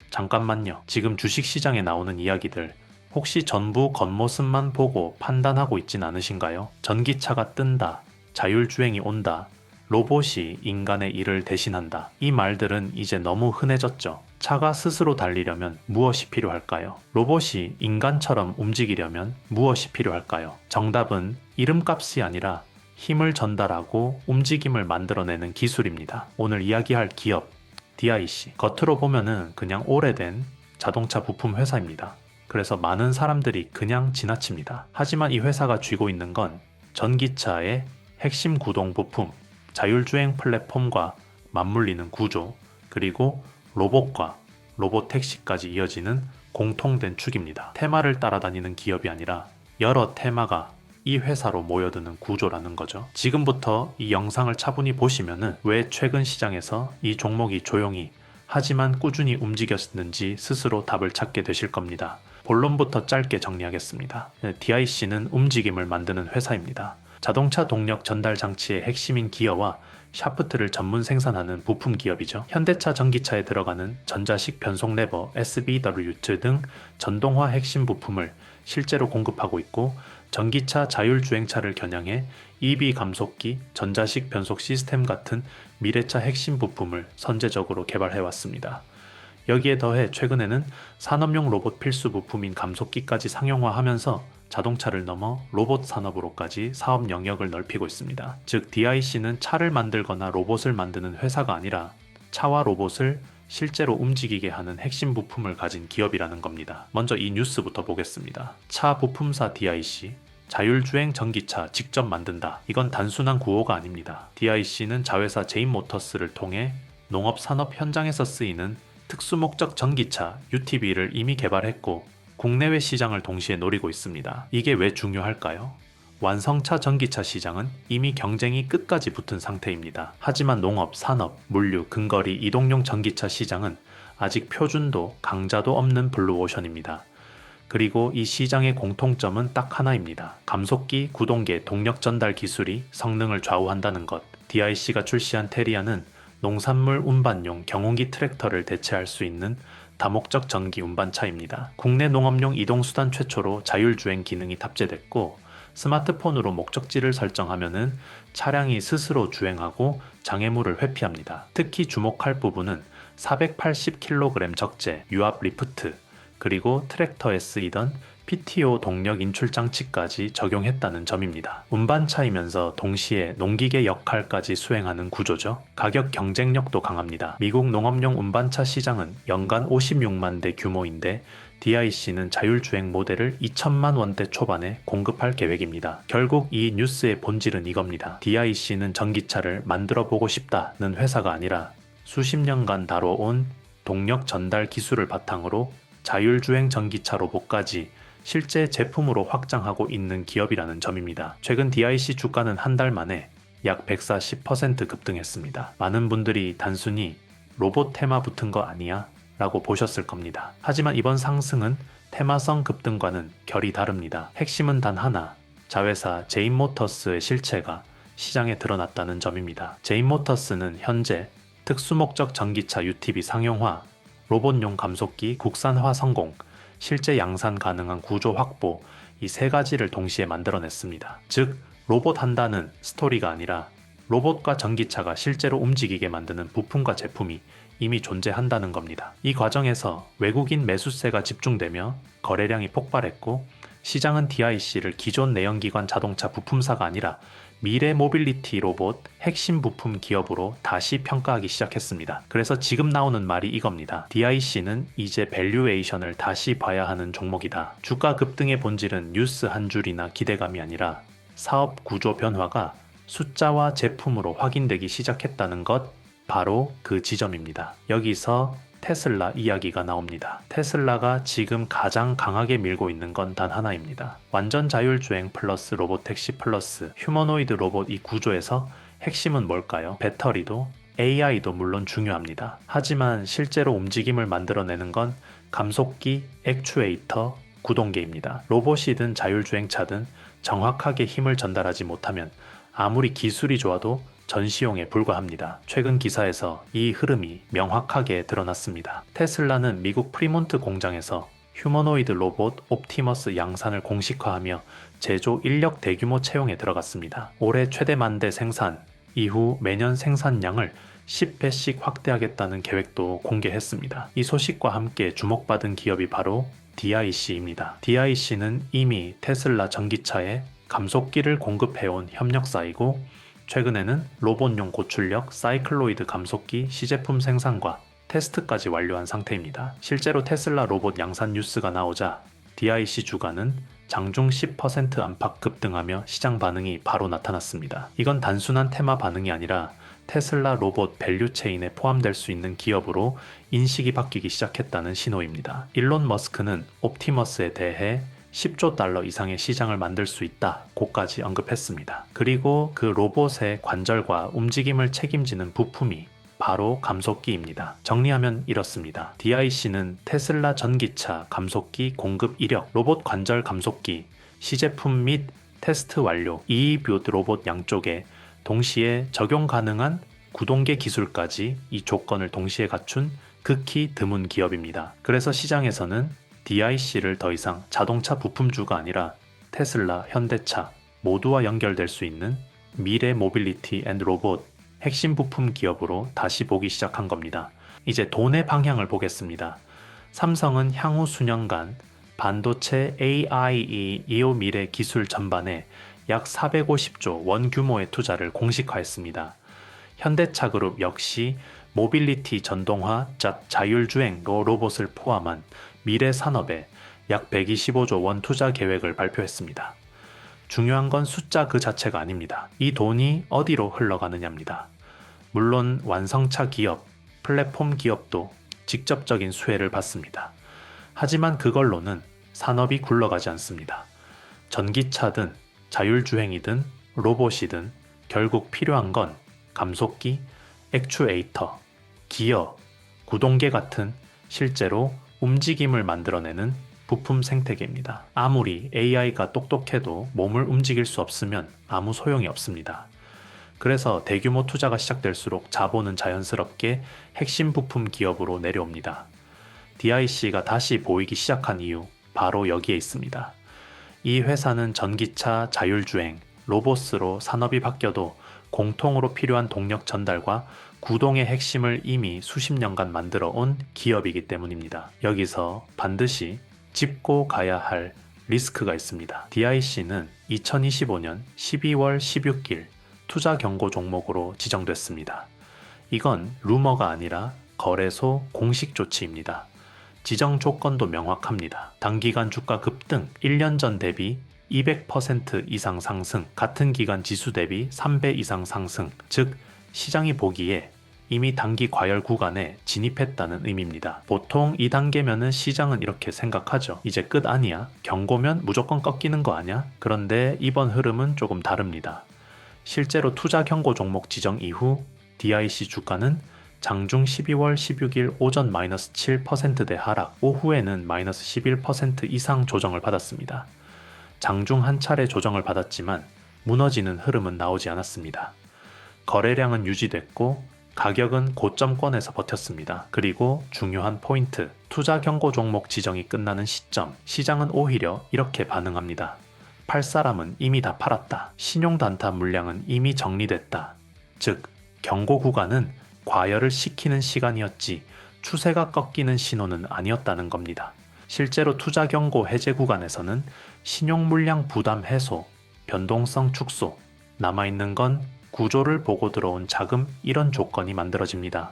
잠깐만요. 지금 주식시장에 나오는 이야기들 혹시 전부 겉모습만 보고 판단하고 있진 않으신가요? 전기차가 뜬다, 자율주행이 온다, 로봇이 인간의 일을 대신한다. 이 말들은 이제 너무 흔해졌죠. 차가 스스로 달리려면 무엇이 필요할까요? 로봇이 인간처럼 움직이려면 무엇이 필요할까요? 정답은 이름값이 아니라 힘을 전달하고 움직임을 만들어내는 기술입니다. 오늘 이야기할 기업, DIC. 겉으로 보면은 그냥 오래된 자동차 부품 회사입니다. 그래서 많은 사람들이 그냥 지나칩니다. 하지만 이 회사가 쥐고 있는 건 전기차의 핵심 구동 부품, 자율주행 플랫폼과 맞물리는 구조, 그리고 로봇과 로봇택시까지 이어지는 공통된 축입니다. 테마를 따라다니는 기업이 아니라 여러 테마가 이 회사로 모여드는 구조라는 거죠. 지금부터 이 영상을 차분히 보시면은 왜 최근 시장에서 이 종목이 조용히 하지만 꾸준히 움직였는지 스스로 답을 찾게 되실 겁니다. 본론부터 짧게 정리하겠습니다. DIC는 움직임을 만드는 회사입니다. 자동차 동력 전달 장치의 핵심인 기어와 샤프트를 전문 생산하는 부품 기업이죠. 현대차 전기차에 들어가는 전자식 변속 레버 SBWT 등 전동화 핵심 부품을 실제로 공급하고 있고, 전기차 자율주행차를 겨냥해 EB 감속기, 전자식 변속 시스템 같은 미래차 핵심 부품을 선제적으로 개발해왔습니다. 여기에 더해 최근에는 산업용 로봇 필수 부품인 감속기까지 상용화하면서 자동차를 넘어 로봇 산업으로까지 사업 영역을 넓히고 있습니다. 즉 DIC는 차를 만들거나 로봇을 만드는 회사가 아니라 차와 로봇을 실제로 움직이게 하는 핵심 부품을 가진 기업이라는 겁니다. 먼저 이 뉴스부터 보겠습니다. 차 부품사 DIC, 자율주행 전기차 직접 만든다. 이건 단순한 구호가 아닙니다. DIC는 자회사 제인모터스를 통해 농업 산업 현장에서 쓰이는 특수목적 전기차 UTV를 이미 개발했고 국내외 시장을 동시에 노리고 있습니다. 이게 왜 중요할까요? 완성차 전기차 시장은 이미 경쟁이 끝까지 붙은 상태입니다. 하지만 농업, 산업, 물류, 근거리, 이동용 전기차 시장은 아직 표준도, 강자도 없는 블루오션입니다. 그리고 이 시장의 공통점은 딱 하나입니다. 감속기, 구동계, 동력 전달 기술이 성능을 좌우한다는 것. DIC가 출시한 테리아는 농산물 운반용 경운기 트랙터를 대체할 수 있는 다목적 전기 운반차입니다. 국내 농업용 이동수단 최초로 자율주행 기능이 탑재됐고, 스마트폰으로 목적지를 설정하면은 차량이 스스로 주행하고 장애물을 회피합니다. 특히 주목할 부분은 480kg 적재, 유압 리프트, 그리고 트랙터에 쓰이던 PTO 동력 인출 장치까지 적용했다는 점입니다. 운반차이면서 동시에 농기계 역할까지 수행하는 구조죠. 가격 경쟁력도 강합니다. 미국 농업용 운반차 시장은 연간 56만 대 규모인데 DIC는 자율주행 모델을 2천만 원대 초반에 공급할 계획입니다. 결국 이 뉴스의 본질은 이겁니다. DIC는 전기차를 만들어 보고 싶다는 회사가 아니라 수십 년간 다뤄온 동력 전달 기술을 바탕으로 자율주행 전기차 로봇까지 실제 제품으로 확장하고 있는 기업이라는 점입니다. 최근 DIC 주가는 한 달 만에 약 140% 급등했습니다. 많은 분들이 단순히 로봇 테마 붙은 거 아니야? 라고 보셨을 겁니다. 하지만 이번 상승은 테마성 급등과는 결이 다릅니다. 핵심은 단 하나, 자회사 제인모터스의 실체가 시장에 드러났다는 점입니다. 제인모터스는 현재 특수목적 전기차 UTV 상용화, 로봇용 감속기 국산화 성공, 실제 양산 가능한 구조 확보, 이 세 가지를 동시에 만들어냈습니다. 즉, 로봇 한다는 스토리가 아니라 로봇과 전기차가 실제로 움직이게 만드는 부품과 제품이 이미 존재한다는 겁니다. 이 과정에서 외국인 매수세가 집중되며 거래량이 폭발했고, 시장은 DIC를 기존 내연기관 자동차 부품사가 아니라 미래 모빌리티 로봇 핵심 부품 기업으로 다시 평가하기 시작했습니다. 그래서 지금 나오는 말이 이겁니다. DIC는 이제 밸류에이션을 다시 봐야 하는 종목이다. 주가 급등의 본질은 뉴스 한 줄이나 기대감이 아니라 사업 구조 변화가 숫자와 제품으로 확인되기 시작했다는 것, 바로 그 지점입니다. 여기서 테슬라 이야기가 나옵니다. 테슬라가 지금 가장 강하게 밀고 있는 건 단 하나입니다. 완전 자율주행 플러스 로봇택시 플러스 휴머노이드 로봇 이 구조에서 핵심은 뭘까요? 배터리도 AI도 물론 중요합니다. 하지만 실제로 움직임을 만들어내는 건 감속기, 액추에이터, 구동계입니다. 로봇이든 자율주행차든 정확하게 힘을 전달하지 못하면 아무리 기술이 좋아도 전시용에 불과합니다. 최근 기사에서 이 흐름이 명확하게 드러났습니다. 테슬라는 미국 프리몬트 공장에서 휴머노이드 로봇 옵티머스 양산을 공식화하며 제조 인력 대규모 채용에 들어갔습니다. 올해 최대 만대 생산, 이후 매년 생산량을 10배씩 확대하겠다는 계획도 공개했습니다. 이 소식과 함께 주목받은 기업이 바로 DIC입니다. DIC는 이미 테슬라 전기차에 감속기를 공급해온 협력사이고 최근에는 로봇용 고출력 사이클로이드 감속기 시제품 생산과 테스트까지 완료한 상태입니다. 실제로 테슬라 로봇 양산 뉴스가 나오자 DIC 주가는 장중 10% 안팎 급등하며 시장 반응이 바로 나타났습니다. 이건 단순한 테마 반응이 아니라 테슬라 로봇 밸류체인에 포함될 수 있는 기업으로 인식이 바뀌기 시작했다는 신호입니다. 일론 머스크는 옵티머스에 대해 10조 달러 이상의 시장을 만들 수 있다고까지 언급했습니다. 그리고 그 로봇의 관절과 움직임을 책임지는 부품이 바로 감속기입니다. 정리하면 이렇습니다. DIC는 테슬라 전기차 감속기 공급 이력, 로봇 관절 감속기, 시제품 및 테스트 완료, 이뷰드 로봇 양쪽에 동시에 적용 가능한 구동계 기술까지 이 조건을 동시에 갖춘 극히 드문 기업입니다. 그래서 시장에서는 DIC를 더 이상 자동차 부품주가 아니라 테슬라, 현대차 모두와 연결될 수 있는 미래 모빌리티 앤 로봇 핵심 부품 기업으로 다시 보기 시작한 겁니다. 이제 돈의 방향을 보겠습니다. 삼성은 향후 수년간 반도체 AI 이후 미래 기술 전반에 약 450조 원 규모의 투자를 공식화했습니다. 현대차그룹 역시 모빌리티 전동화, 자율주행 로봇을 포함한 미래 산업에 약 125조 원 투자 계획을 발표했습니다. 중요한 건 숫자 그 자체가 아닙니다. 이 돈이 어디로 흘러가느냐입니다. 물론 완성차 기업, 플랫폼 기업도 직접적인 수혜를 받습니다. 하지만 그걸로는 산업이 굴러가지 않습니다. 전기차든 자율주행이든 로봇이든 결국 필요한 건 감속기, 액추에이터, 기어, 구동계 같은 실제로 움직임을 만들어내는 부품 생태계입니다. 아무리 AI가 똑똑해도 몸을 움직일 수 없으면 아무 소용이 없습니다. 그래서 대규모 투자가 시작될수록 자본은 자연스럽게 핵심 부품 기업으로 내려옵니다. DIC가 다시 보이기 시작한 이유 바로 여기에 있습니다. 이 회사는 전기차, 자율주행, 로봇으로 산업이 바뀌어도 공통으로 필요한 동력 전달과 구동의 핵심을 이미 수십 년간 만들어 온 기업이기 때문입니다. 여기서 반드시 짚고 가야 할 리스크가 있습니다. DIC는 2025년 12월 16일 투자 경고 종목으로 지정됐습니다. 이건 루머가 아니라 거래소 공식 조치입니다. 지정 조건도 명확합니다. 단기간 주가 급등, 1년 전 대비 200% 이상 상승, 같은 기간 지수 대비 3배 이상 상승, 즉 시장이 보기에 이미 단기 과열 구간에 진입했다는 의미입니다. 보통 이 단계면은 시장은 이렇게 생각하죠. 이제 끝 아니야? 경고면 무조건 꺾이는 거 아니야? 그런데 이번 흐름은 조금 다릅니다. 실제로 투자 경고 종목 지정 이후 DIC 주가는 장중 12월 16일 오전 마이너스 7%대 하락, 오후에는 마이너스 11% 이상 조정을 받았습니다. 장중 한 차례 조정을 받았지만 무너지는 흐름은 나오지 않았습니다. 거래량은 유지됐고 가격은 고점권에서 버텼습니다. 그리고 중요한 포인트, 투자 경고 종목 지정이 끝나는 시점, 시장은 오히려 이렇게 반응합니다. 팔 사람은 이미 다 팔았다. 신용 단타 물량은 이미 정리됐다. 즉, 경고 구간은 과열을 시키는 시간이었지 추세가 꺾이는 신호는 아니었다는 겁니다. 실제로 투자 경고 해제 구간에서는 신용 물량 부담 해소, 변동성 축소, 남아있는 건 구조를 보고 들어온 자금 이런 조건이 만들어집니다.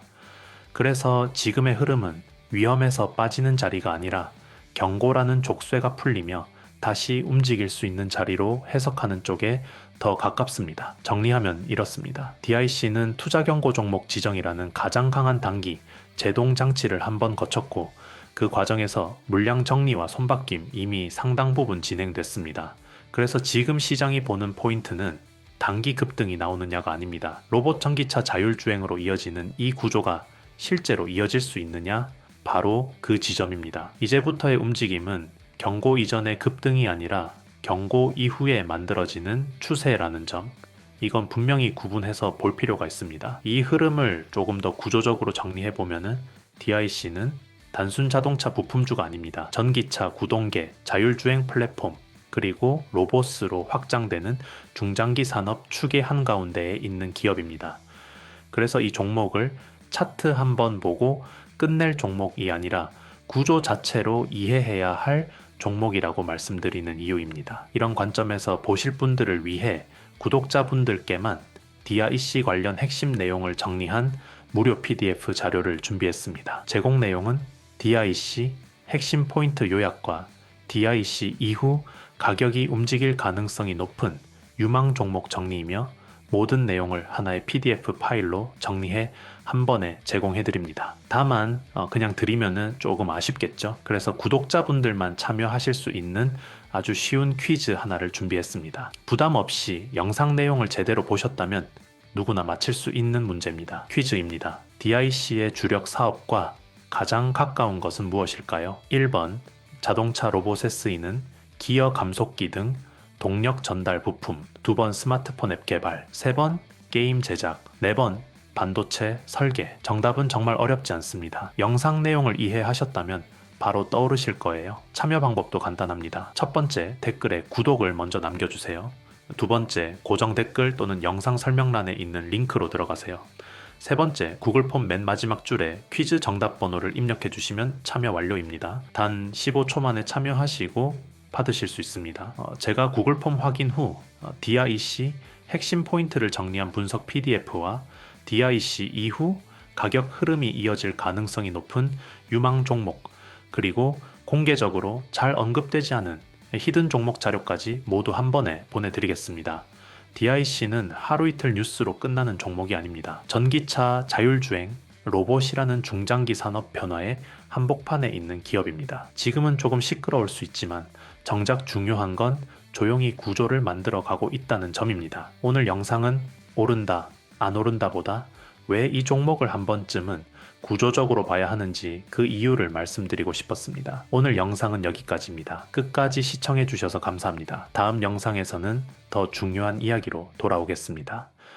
그래서 지금의 흐름은 위험에서 빠지는 자리가 아니라 경고라는 족쇄가 풀리며 다시 움직일 수 있는 자리로 해석하는 쪽에 더 가깝습니다. 정리하면 이렇습니다. DIC는 투자 경고 종목 지정이라는 가장 강한 단기 제동 장치를 한번 거쳤고 그 과정에서 물량 정리와 손바뀜 이미 상당 부분 진행됐습니다. 그래서 지금 시장이 보는 포인트는 단기 급등이 나오느냐가 아닙니다. 로봇 전기차 자율주행으로 이어지는 이 구조가 실제로 이어질 수 있느냐? 바로 그 지점입니다. 이제부터의 움직임은 경고 이전의 급등이 아니라 경고 이후에 만들어지는 추세라는 점, 이건 분명히 구분해서 볼 필요가 있습니다. 이 흐름을 조금 더 구조적으로 정리해보면은 DIC는 단순 자동차 부품주가 아닙니다. 전기차, 구동계, 자율주행 플랫폼, 그리고 로봇으로 확장되는 중장기 산업 축의 한가운데에 있는 기업입니다. 그래서 이 종목을 차트 한번 보고 끝낼 종목이 아니라 구조 자체로 이해해야 할 종목이라고 말씀드리는 이유입니다. 이런 관점에서 보실 분들을 위해 구독자분들께만 DIC 관련 핵심 내용을 정리한 무료 PDF 자료를 준비했습니다. 제공 내용은 DIC 핵심 포인트 요약과 DIC 이후 가격이 움직일 가능성이 높은 유망 종목 정리이며 모든 내용을 하나의 PDF 파일로 정리해 한 번에 제공해드립니다. 다만 그냥 드리면은 조금 아쉽겠죠. 그래서 구독자분들만 참여하실 수 있는 아주 쉬운 퀴즈 하나를 준비했습니다. 부담 없이 영상 내용을 제대로 보셨다면 누구나 맞힐 수 있는 문제입니다. 퀴즈입니다. DIC의 주력 사업과 가장 가까운 것은 무엇일까요? 1번 자동차 로봇에 쓰이는 기어 감속기 등 동력 전달 부품, 2번 스마트폰 앱 개발, 3번 게임 제작, 4번 반도체 설계. 정답은 정말 어렵지 않습니다. 영상 내용을 이해하셨다면 바로 떠오르실 거예요. 참여 방법도 간단합니다. 첫 번째, 댓글에 구독을 먼저 남겨주세요. 두 번째, 고정 댓글 또는 영상 설명란에 있는 링크로 들어가세요. 세 번째, 구글 폼 맨 마지막 줄에 퀴즈 정답 번호를 입력해 주시면 참여 완료입니다. 단 15초 만에 참여하시고 받으실 수 있습니다. 제가 구글 폼 확인 후 DIC 핵심 포인트를 정리한 분석 PDF와 DIC 이후 가격 흐름이 이어질 가능성이 높은 유망 종목, 그리고 공개적으로 잘 언급되지 않은 히든 종목 자료까지 모두 한 번에 보내드리겠습니다. DIC는 하루 이틀 뉴스로 끝나는 종목이 아닙니다. 전기차, 자율주행, 로봇이라는 중장기 산업 변화의 한복판에 있는 기업입니다. 지금은 조금 시끄러울 수 있지만 정작 중요한 건 조용히 구조를 만들어 가고 있다는 점입니다. 오늘 영상은 오른다, 안 오른다 보다 왜 이 종목을 한 번쯤은 구조적으로 봐야 하는지 그 이유를 말씀드리고 싶었습니다. 오늘 영상은 여기까지입니다. 끝까지 시청해 주셔서 감사합니다. 다음 영상에서는 더 중요한 이야기로 돌아오겠습니다.